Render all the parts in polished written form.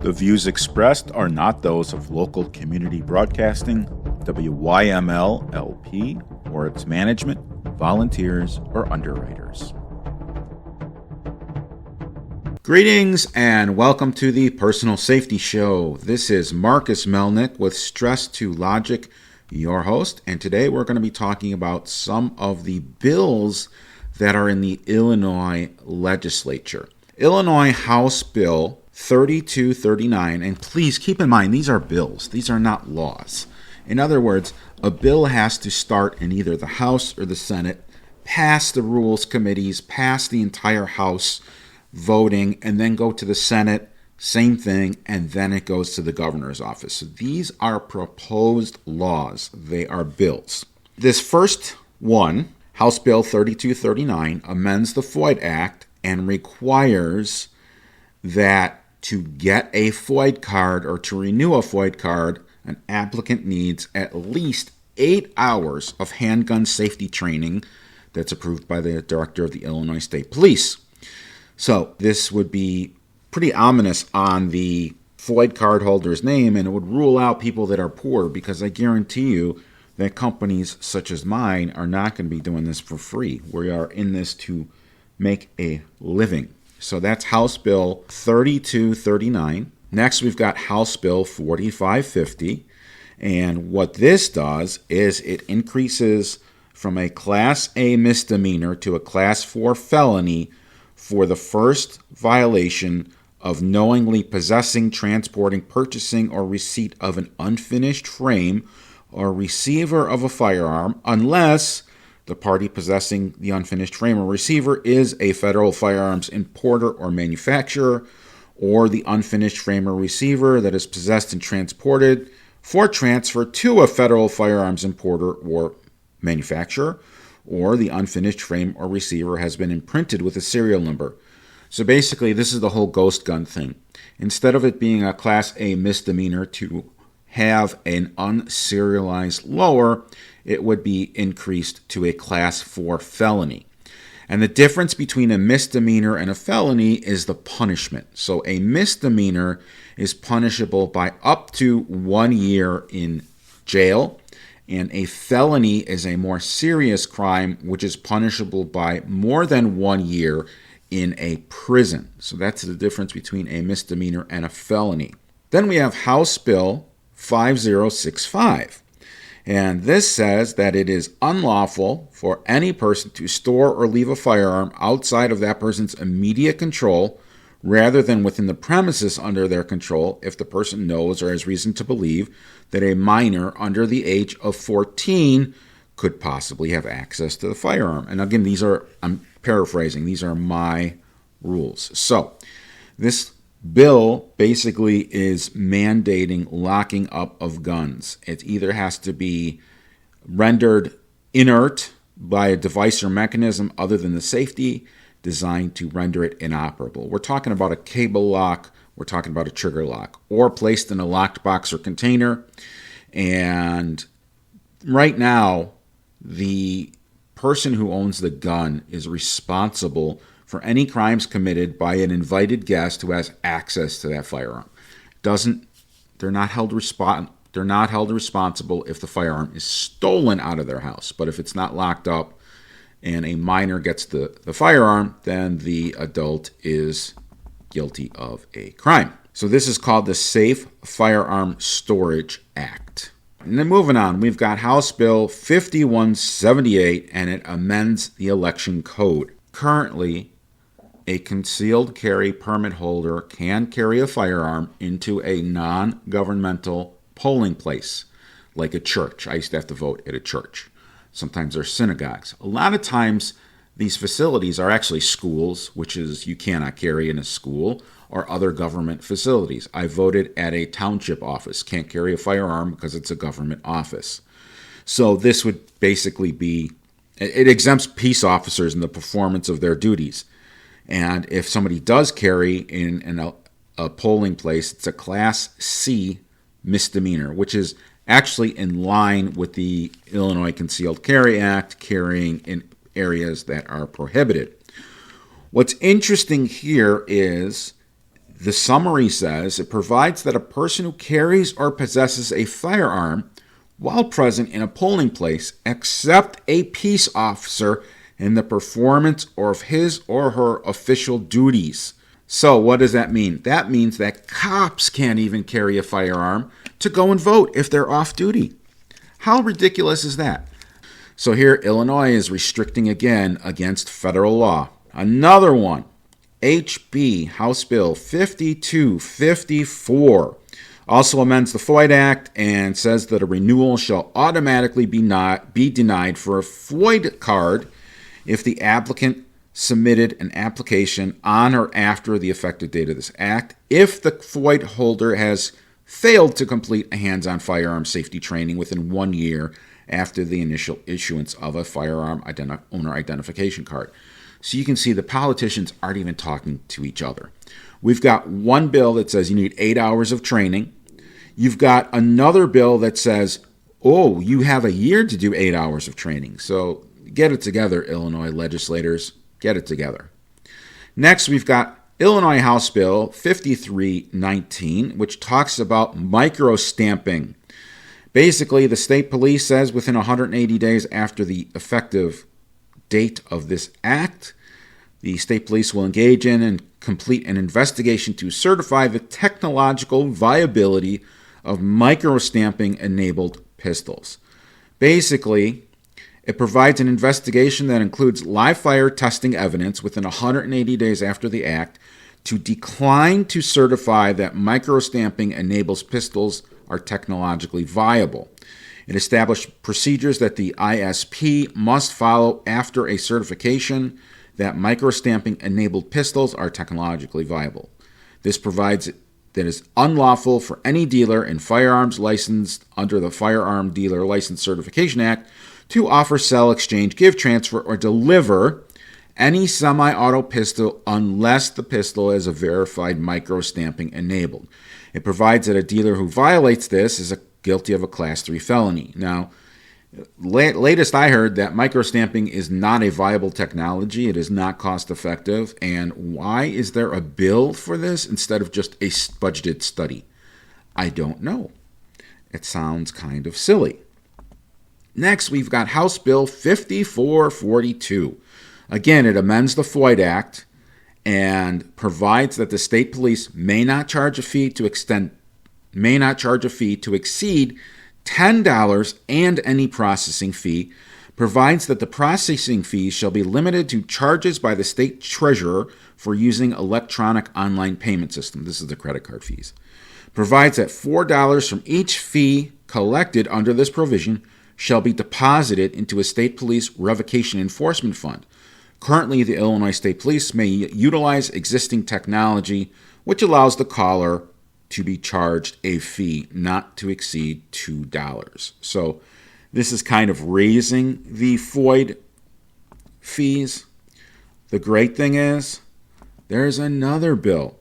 The views expressed are not those of local community broadcasting, WYML LP, or its management, volunteers, or underwriters. Greetings and welcome to the Personal Safety Show. This is Marcus Melnick with Stress to Logic, your host, and today we're going to be talking about some of the bills that are in the Illinois legislature. Illinois House Bill 3239, and please keep in mind these are bills, these are not laws. In other words, a bill has to start in either the House or the Senate, pass the rules committees, pass the entire House voting, and then go to the Senate, same thing, and then it goes to the governor's office. So these are proposed laws. They are bills. This first one, House Bill 3239, amends the FOID Act and requires that to get a FOID card or to renew a FOID card, an applicant needs at least 8 hours of handgun safety training that's approved by the director of the Illinois State Police. So this would be pretty ominous on the FOID card holder's name, and it would rule out people that are poor, because I guarantee you that companies such as mine are not going to be doing this for free. We are in this to make a living. So that's House Bill 3239. Next, we've got House Bill 4550. And what this does is it increases from a Class A misdemeanor to a Class 4 felony for the first violation of knowingly possessing, transporting, purchasing, or receipt of an unfinished frame or receiver of a firearm, unless the party possessing the unfinished frame or receiver is a federal firearms importer or manufacturer, or the unfinished frame or receiver that is possessed and transported for transfer to a federal firearms importer or manufacturer, or the unfinished frame or receiver has been imprinted with a serial number. So basically, this is the whole ghost gun thing. Instead of it being a Class A misdemeanor to have an unserialized lower, it would be increased to a Class 4 felony. And the difference between a misdemeanor and a felony is the punishment. So a misdemeanor is punishable by up to 1 year in jail, and a felony is a more serious crime, which is punishable by more than 1 year in a prison. So that's the difference between a misdemeanor and a felony. Then we have House Bill 5065. And this says that it is unlawful for any person to store or leave a firearm outside of that person's immediate control rather than within the premises under their control if the person knows or has reason to believe that a minor under the age of 14 could possibly have access to the firearm. And again, I'm paraphrasing, these are my rules. So this bill basically is mandating locking up of guns. It either has to be rendered inert by a device or mechanism other than the safety designed to render it inoperable. We're talking about a cable lock, we're talking about a trigger lock, or placed in a locked box or container. And right now, the person who owns the gun is responsible for any crimes committed by an invited guest who has access to that firearm. They're not held responsible if the firearm is stolen out of their house. But if it's not locked up and a minor gets the firearm, then the adult is guilty of a crime. So this is called the Safe Firearm Storage Act. And then moving on, we've got House Bill 5178, and it amends the election code. Currently, a concealed carry permit holder can carry a firearm into a non-governmental polling place, like a church. I used to have to vote at a church. Sometimes they're synagogues. A lot of times, these facilities are actually schools, which is you cannot carry in a school, or other government facilities. I voted at a township office. Can't carry a firearm because it's a government office. So this would basically be, it exempts peace officers in the performance of their duties. And if somebody does carry in a polling place, it's a Class C misdemeanor, which is actually in line with the Illinois Concealed Carry Act, carrying in areas that are prohibited. What's interesting here is The summary says it provides that a person who carries or possesses a firearm while present in a polling place, except a peace officer in the performance of his or her official duties. So what does that mean? That means that cops can't even carry a firearm to go and vote if they're off duty. How ridiculous is that? So here, Illinois is restricting again against federal law. Another one, HB House Bill 5254, also amends the FOID Act and says that a renewal shall automatically be denied for a FOID card if the applicant submitted an application on or after the effective date of this act, if the FOID holder has failed to complete a hands-on firearm safety training within 1 year after the initial issuance of a firearm owner identification card. So you can see the politicians aren't even talking to each other. We've got one bill that says you need 8 hours of training. You've got another bill that says, oh, you have a year to do 8 hours of training. So get it together, Illinois legislators. Get it together. Next, we've got Illinois House Bill 5319, which talks about micro-stamping. Basically, the state police says within 180 days after the effective date of this act, the state police will engage in and complete an investigation to certify the technological viability of micro-stamping enabled pistols. Basically, it provides an investigation that includes live fire testing evidence within 180 days after the act to decline to certify that micro-stamping enables pistols are technologically viable. It established procedures that the ISP must follow after a certification that micro-stamping enabled pistols are technologically viable. This provides that it is unlawful for any dealer in firearms licensed under the Firearm Dealer License Certification Act to offer, sell, exchange, give, transfer, or deliver any semi-auto pistol unless the pistol is a verified micro-stamping enabled. It provides that a dealer who violates this is guilty of a Class 3 felony. Now, latest I heard that micro-stamping is not a viable technology. It is not cost-effective. And why is there a bill for this instead of just a budgeted study? I don't know. It sounds kind of silly. Next, we've got House Bill 5442. Again, it amends the FOID Act and provides that the state police may not charge a fee to exceed $10 and any processing fee, provides that the processing fees shall be limited to charges by the state treasurer for using electronic online payment system. This is the credit card fees. Provides that $4 from each fee collected under this provision shall be deposited into a state police revocation enforcement fund. Currently, the Illinois State Police may utilize existing technology, which allows the caller to be charged a fee not to exceed $2. So this is kind of raising the FOID fees. The great thing is, there's another bill.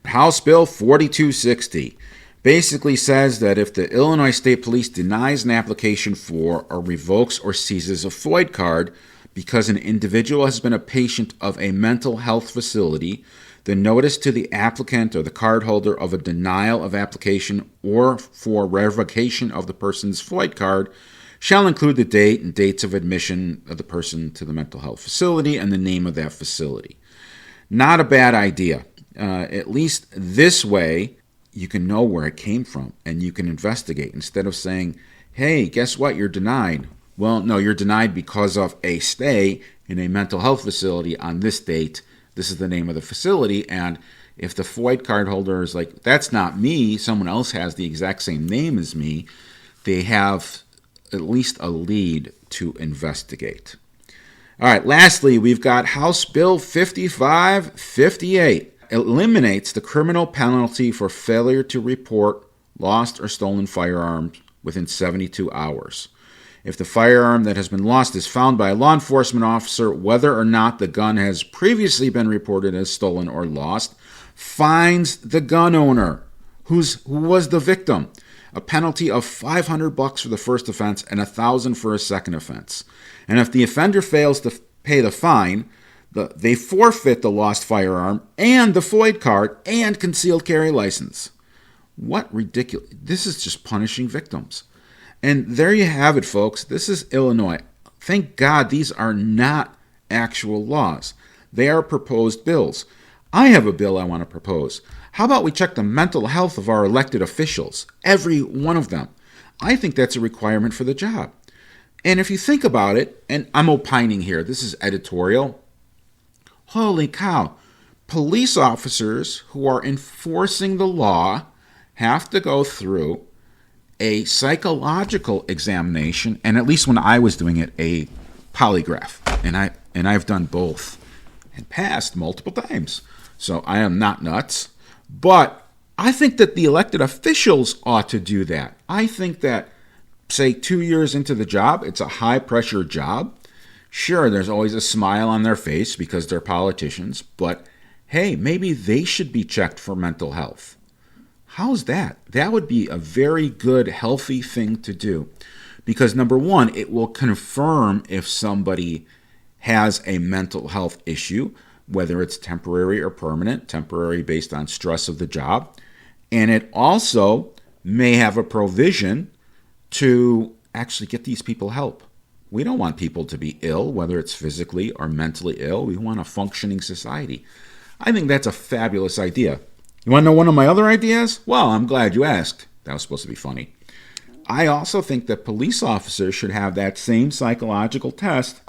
House Bill 4260 basically says that if the Illinois State Police denies an application for or revokes or seizes a FOID card because an individual has been a patient of a mental health facility, the notice to the applicant or the cardholder of a denial of application or for revocation of the person's FOID card shall include the date and dates of admission of the person to the mental health facility and the name of that facility. Not a bad idea. At least this way, you can know where it came from and you can investigate instead of saying, hey, guess what? You're denied. Well, no, you're denied because of a stay in a mental health facility on this date. This is the name of the facility. And if the FOID card holder is like, that's not me, someone else has the exact same name as me, they have at least a lead to investigate. All right, lastly, we've got House Bill 5558. Eliminates the criminal penalty for failure to report lost or stolen firearms within 72 hours. If the firearm that has been lost is found by a law enforcement officer, whether or not the gun has previously been reported as stolen or lost, fines the gun owner, who was the victim, a penalty of $500 for the first offense and $1,000 for a second offense. And if the offender fails to pay the fine, They forfeit the lost firearm and the FOID card and concealed carry license. What ridiculous. This is just punishing victims. And there you have it, folks. This is Illinois. Thank God these are not actual laws. They are proposed bills. I have a bill I want to propose. How about we check the mental health of our elected officials? Every one of them. I think that's a requirement for the job. And if you think about it, and I'm opining here, this is editorial. Holy cow. Police officers who are enforcing the law have to go through a psychological examination, and at least when I was doing it, a polygraph. And I've done both and passed multiple times. So I am not nuts. But I think that the elected officials ought to do that. I think that, say, 2 years into the job, it's a high-pressure job. Sure, there's always a smile on their face because they're politicians, but hey, maybe they should be checked for mental health. How's that? That would be a very good, healthy thing to do. Because number one, it will confirm if somebody has a mental health issue, whether it's temporary or permanent, temporary based on stress of the job. And it also may have a provision to actually get these people help. We don't want people to be ill, whether it's physically or mentally ill. We want a functioning society. I think that's a fabulous idea. You want to know one of my other ideas? Well, I'm glad you asked. That was supposed to be funny. I also think that police officers should have that same psychological test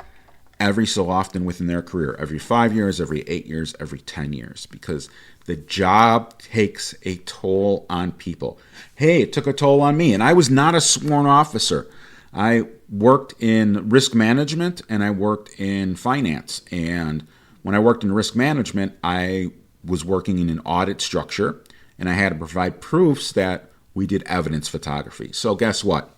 every so often within their career, every 5 years, every 8 years, every 10 years, because the job takes a toll on people. Hey, it took a toll on me, and I was not a sworn officer. I worked in risk management, and I worked in finance. And when I worked in risk management, I was working in an audit structure, and I had to provide proofs that we did evidence photography. So guess what?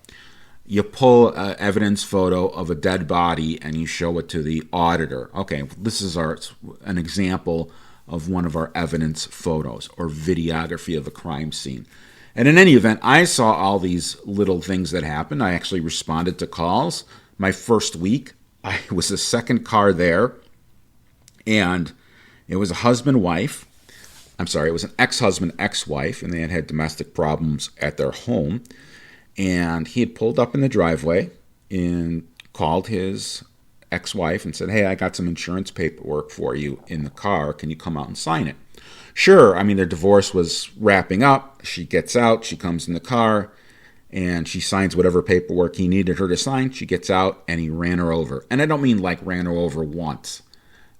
You pull an evidence photo of a dead body and you show it to the auditor. Okay, this is an example of one of our evidence photos or videography of a crime scene. And in any event, I saw all these little things that happened. I actually responded to calls. My first week, I was the second car there, and it was a husband-wife. I'm sorry, it was an ex-husband, ex-wife, and they had had domestic problems at their home. And he had pulled up in the driveway and called his ex-wife and said, hey, I got some insurance paperwork for you in the car. Can you come out and sign it? Sure. I mean, their divorce was wrapping up. She gets out. She comes in the car, and she signs whatever paperwork he needed her to sign. She gets out, and he ran her over. And I don't mean like ran her over once.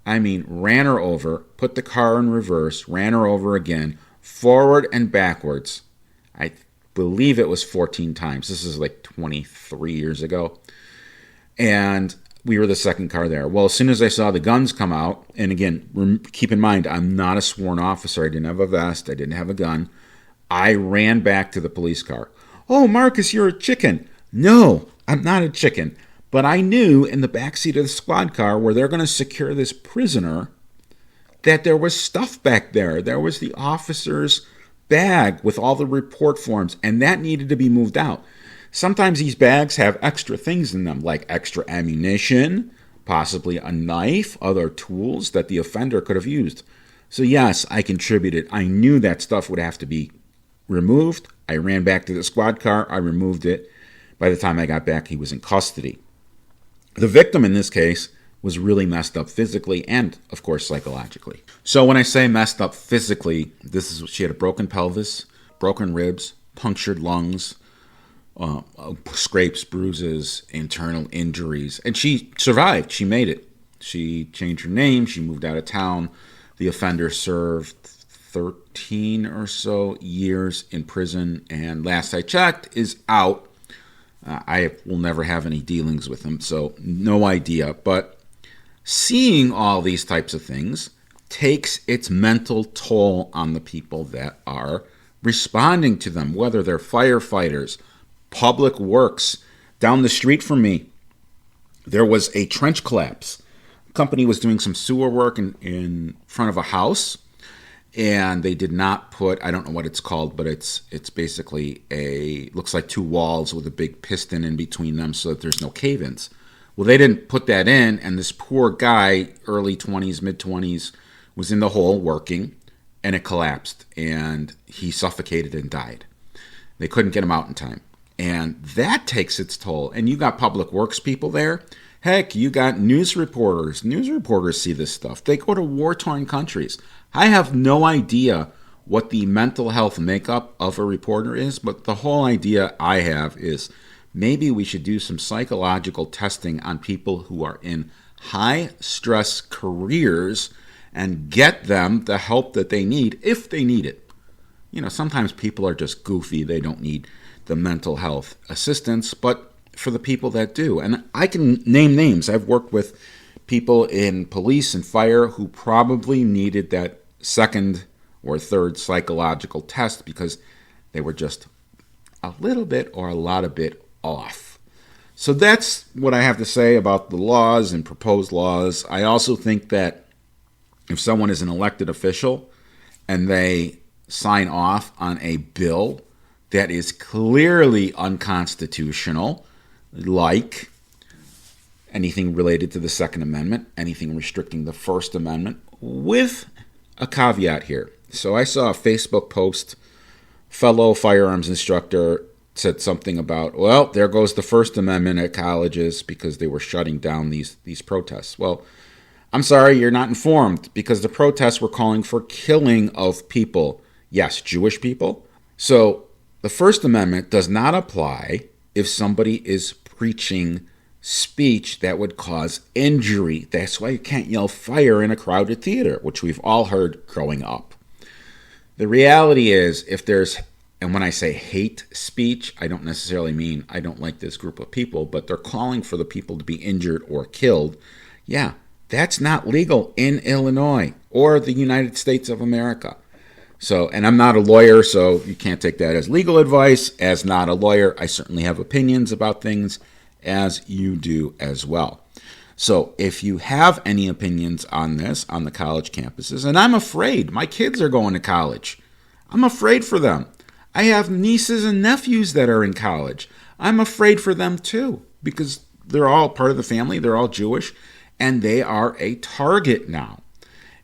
I mean ran her over, put the car in reverse, ran her over again, forward and backwards. I believe it was 14 times. This is like 23 years ago. And we were the second car there. Well, as soon as I saw the guns come out, and again, keep in mind, I'm not a sworn officer. I didn't have a vest. I didn't have a gun. I ran back to the police car. Oh, Marcus, you're a chicken. No, I'm not a chicken. But I knew in the backseat of the squad car where they're going to secure this prisoner that there was stuff back there. There was the officer's bag with all the report forms, and that needed to be moved out. Sometimes these bags have extra things in them, like extra ammunition, possibly a knife, other tools that the offender could have used. So yes, I contributed. I knew that stuff would have to be removed. I ran back to the squad car. I removed it. By the time I got back, he was in custody. The victim in this case was really messed up physically and, of course, psychologically. So when I say messed up physically, she had a broken pelvis, broken ribs, punctured lungs, scrapes, bruises, internal injuries, and she survived. She made it. She changed her name. She moved out of town. The offender served 13 or so years in prison, and last I checked, is out. I will never have any dealings with him, so no idea. But seeing all these types of things takes its mental toll on the people that are responding to them, whether they're firefighters, public works. Down the street from me, there was a trench collapse. A company was doing some sewer work in front of a house, and they did not put, I don't know what it's called, but it's basically looks like two walls with a big piston in between them so that there's no cave-ins. Well, they didn't put that in, and this poor guy, early 20s, mid 20s, was in the hole working, and it collapsed, and he suffocated and died. They couldn't get him out in time. And that takes its toll. And you got public works people there. Heck, you got news reporters. News reporters see this stuff. They go to war-torn countries. I have no idea what the mental health makeup of a reporter is, but the whole idea I have is maybe we should do some psychological testing on people who are in high-stress careers and get them the help that they need if they need it. You know, sometimes people are just goofy. They don't need the mental health assistance, but for the people that do, and I can name names. I've worked with people in police and fire who probably needed that second or third psychological test because they were just a little bit or a lot of bit off. So that's what I have to say about the laws and proposed laws. I also think that if someone is an elected official and they sign off on a bill that is clearly unconstitutional, like anything related to the Second Amendment, anything restricting the First Amendment, with a caveat here. So I saw a Facebook post, fellow firearms instructor said something about, well, there goes the First Amendment at colleges because they were shutting down these protests. Well, I'm sorry, you're not informed, because the protests were calling for killing of people. Yes, Jewish people. So the First Amendment does not apply if somebody is preaching speech that would cause injury. That's why you can't yell fire in a crowded theater, which we've all heard growing up. The reality is, if there's, and when I say hate speech, I don't necessarily mean I don't like this group of people, but they're calling for the people to be injured or killed. Yeah, that's not legal in Illinois or the United States of America. So, and I'm not a lawyer, so you can't take that as legal advice. As not a lawyer, I certainly have opinions about things, as you do as well. So if you have any opinions on this, on the college campuses, and I'm afraid, my kids are going to college. I'm afraid for them. I have nieces and nephews that are in college. I'm afraid for them too, because they're all part of the family, they're all Jewish, and they are a target now.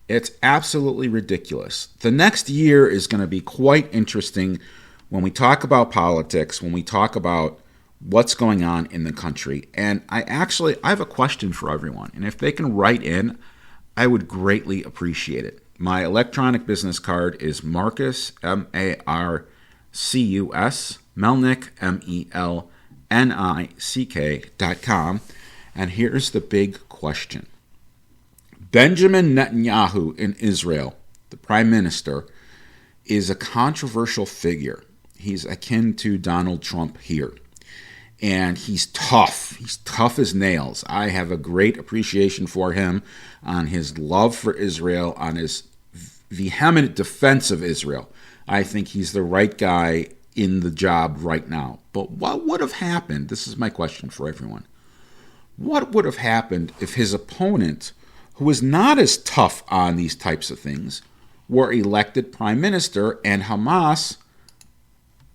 It's absolutely ridiculous. The next year is going to be quite interesting when we talk about politics, when we talk about what's going on in the country. And I have a question for everyone. And if they can write in, I would greatly appreciate it. My electronic business card is Marcus, Marcus, Melnick, MELNICK.com. And here's the big question. Benjamin Netanyahu in Israel, the prime minister, is a controversial figure. He's akin to Donald Trump here. And he's tough. He's tough as nails. I have a great appreciation for him on his love for Israel, on his vehement defense of Israel. I think he's the right guy in the job right now. But what would have happened? This is my question for everyone. What would have happened if his opponent, who is not as tough on these types of things, were elected prime minister and Hamas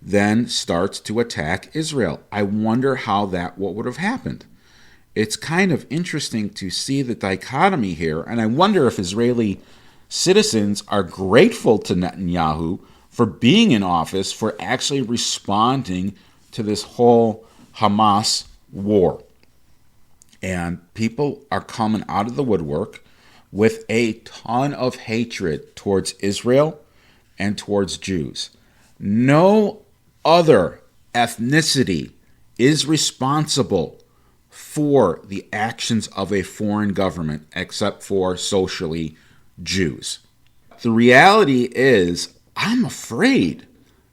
then starts to attack Israel? I wonder what would have happened. It's kind of interesting to see the dichotomy here, and I wonder if Israeli citizens are grateful to Netanyahu for being in office, for actually responding to this whole Hamas war. And people are coming out of the woodwork with a ton of hatred towards Israel and towards Jews. No other ethnicity is responsible for the actions of a foreign government except for socially Jews. The reality is, I'm afraid.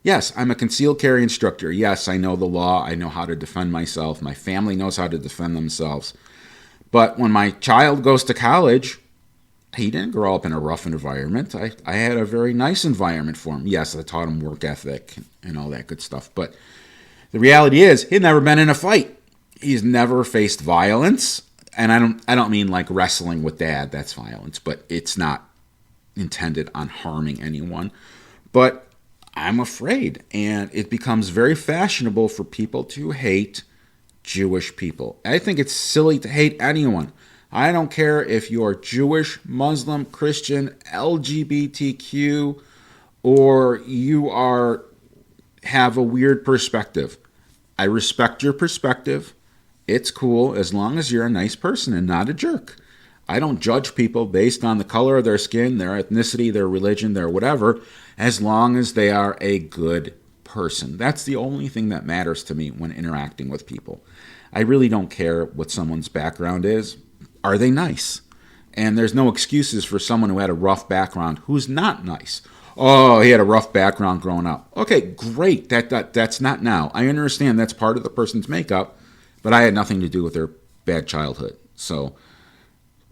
Yes, I'm a concealed carry instructor. Yes, I know the law. I know how to defend myself. My family knows how to defend themselves. But when my child goes to college, he didn't grow up in a rough environment. I had a very nice environment for him. Yes, I taught him work ethic and all that good stuff. But the reality is, he'd never been in a fight. He's never faced violence. And I don't mean like wrestling with dad. That's violence. But it's not intended on harming anyone. But I'm afraid. And it becomes very fashionable for people to hate Jewish people. I think it's silly to hate anyone. I don't care if you're Jewish, Muslim, Christian, LGBTQ, or you have a weird perspective. I respect your perspective. It's cool as long as you're a nice person and not a jerk. I don't judge people based on the color of their skin, their ethnicity, their religion, their whatever, as long as they are a good person. That's the only thing that matters to me when interacting with people. I really don't care what someone's background is. Are they nice? And there's no excuses for someone who had a rough background who's not nice. Oh, he had a rough background growing up. Okay, great. That's not now. I understand that's part of the person's makeup, but I had nothing to do with their bad childhood. So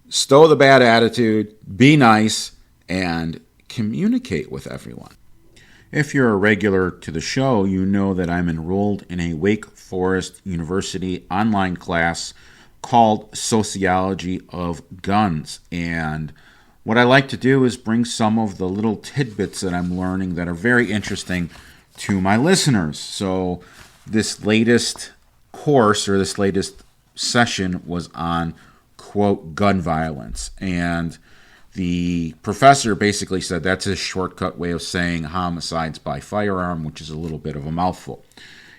stow the bad attitude, be nice, and communicate with everyone. If you're a regular to the show, you know that I'm enrolled in a Wake Forest University online class called Sociology of Guns. And what I like to do is bring some of the little tidbits that I'm learning that are very interesting to my listeners. So this latest course or this latest session was on, quote, gun violence. And the professor basically said that's a shortcut way of saying homicides by firearm, which is a little bit of a mouthful.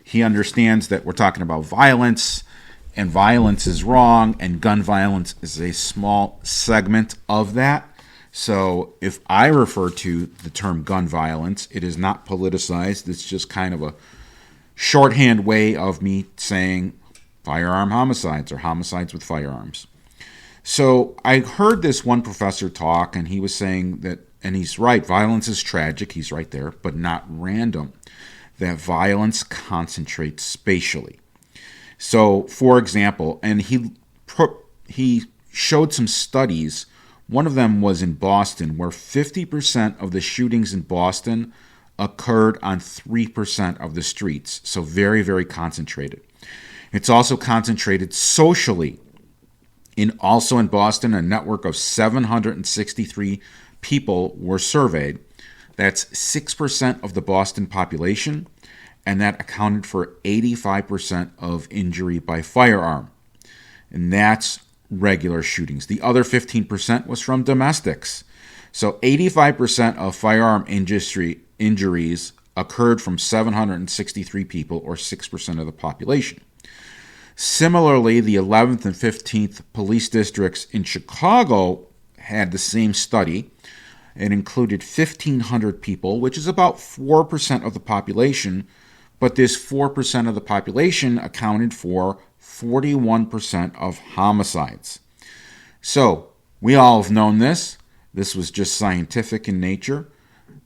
He understands that we're talking about violence, and violence is wrong, and gun violence is a small segment of that. So if I refer to the term gun violence, it is not politicized. It's just kind of a shorthand way of me saying firearm homicides or homicides with firearms. So I heard this one professor talk, and he was saying that, and he's right, violence is tragic, he's right there, but not random, that violence concentrates spatially. So, for example, and he showed some studies. One of them was in Boston, where 50% of the shootings in Boston occurred on 3% of the streets. So very, very concentrated. It's also concentrated socially. Also in Boston, a network of 763 people were surveyed. That's 6% of the Boston population, and that accounted for 85% of injury by firearm. And that's regular shootings. The other 15% was from domestics. So 85% of firearm industry injuries occurred from 763 people, or 6% of the population. Similarly, the 11th and 15th police districts in Chicago had the same study. It included 1,500 people, which is about 4% of the population, but this 4% of the population accounted for 41% of homicides. So, we all have known this. This was just scientific in nature.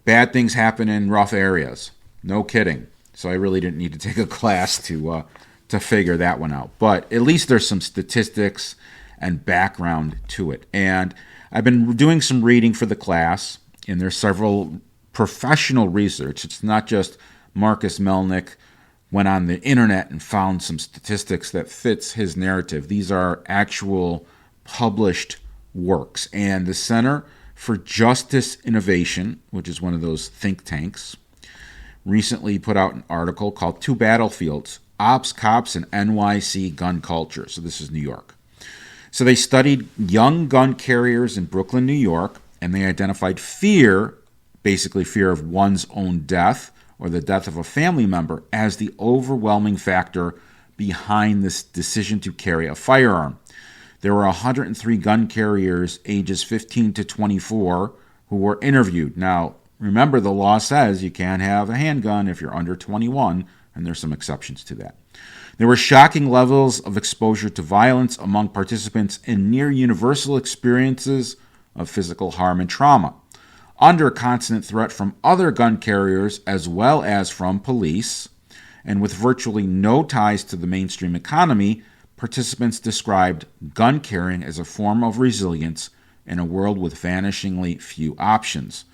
Bad things happen in rough areas. No kidding. So I really didn't need to take a class to figure that one out. But at least there's some statistics and background to it. And I've been doing some reading for the class, and there's several professional research. It's not just Marcus Melnick went on the internet and found some statistics that fits his narrative. These are actual published works. And the Center for Justice Innovation, which is one of those think tanks, recently put out an article called Two Battlefields, Ops, Cops, and NYC Gun Culture. So this is New York. So they studied young gun carriers in Brooklyn, New York, and they identified fear, basically fear of one's own death or the death of a family member, as the overwhelming factor behind this decision to carry a firearm. There were 103 gun carriers ages 15 to 24 who were interviewed. Now, remember, the law says you can't have a handgun if you're under 21, and there's some exceptions to that. There were shocking levels of exposure to violence among participants in near universal experiences of physical harm and trauma, under constant threat from other gun carriers as well as from police, and with virtually no ties to the mainstream economy. Participants described gun carrying as a form of resilience in a world with vanishingly few options.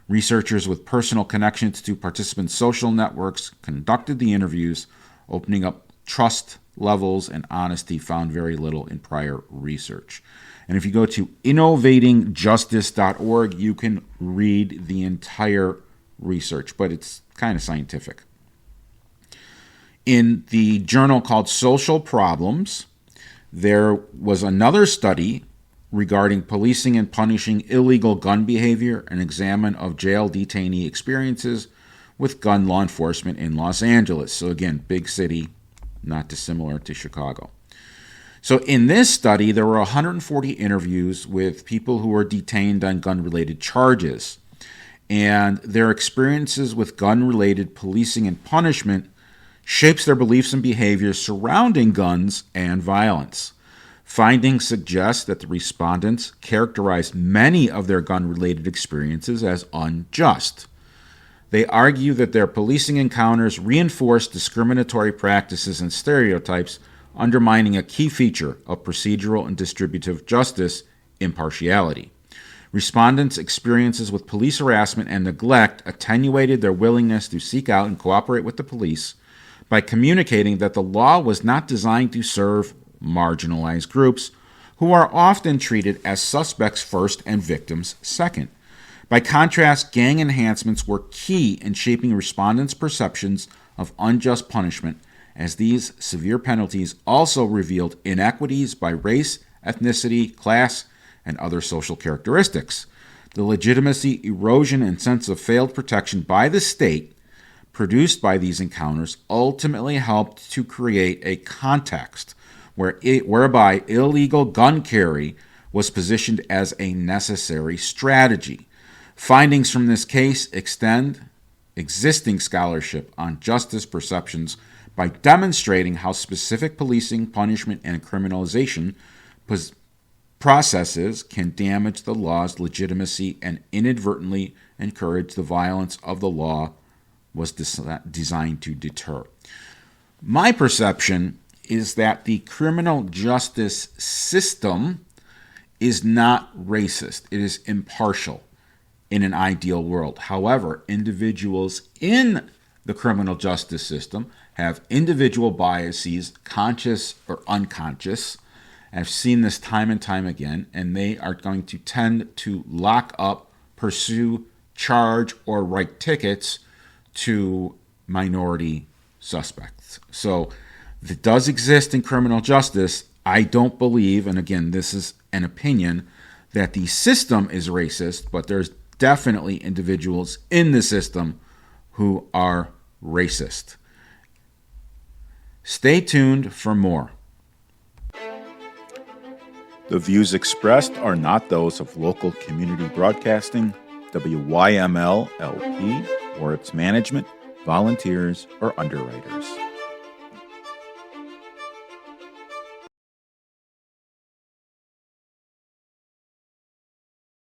Researchers with personal connections to participants' social networks conducted the interviews, opening up trust levels and honesty found very little in prior research. And if you go to innovatingjustice.org, you can read the entire research, but it's kind of scientific. In the journal called Social Problems, there was another study regarding policing and punishing illegal gun behavior, an examine of jail detainee experiences with gun law enforcement in Los Angeles. So again, big city, not dissimilar to Chicago. So in this study, there were 140 interviews with people who were detained on gun-related charges. And their experiences with gun-related policing and punishment shapes their beliefs and behaviors surrounding guns and violence. Findings suggest that the respondents characterized many of their gun-related experiences as unjust. They argue that their policing encounters reinforce discriminatory practices and stereotypes, undermining a key feature of procedural and distributive justice, impartiality. Respondents' experiences with police harassment and neglect attenuated their willingness to seek out and cooperate with the police by communicating that the law was not designed to serve marginalized groups who are often treated as suspects first and victims second. By contrast, gang enhancements were key in shaping respondents' perceptions of unjust punishment, as these severe penalties also revealed inequities by race, ethnicity, class, and other social characteristics. The legitimacy, erosion, and sense of failed protection by the state produced by these encounters ultimately helped to create a context whereby illegal gun carry was positioned as a necessary strategy. Findings from this case extend existing scholarship on justice perceptions by demonstrating how specific policing, punishment, and criminalization processes can damage the law's legitimacy and inadvertently encourage the violence of the law was designed to deter. My perception is that the criminal justice system is not racist. It is impartial in an ideal world. However, individuals in the criminal justice system have individual biases, conscious or unconscious. I've seen this time and time again, and they are going to tend to lock up, pursue, charge, or write tickets to minority suspects. So it does exist in criminal justice. I don't believe, and again, this is an opinion, that the system is racist, but there's definitely individuals in the system who are racist. Stay tuned for more. The views expressed are not those of local community broadcasting, WYML LP, or its management, volunteers, or underwriters.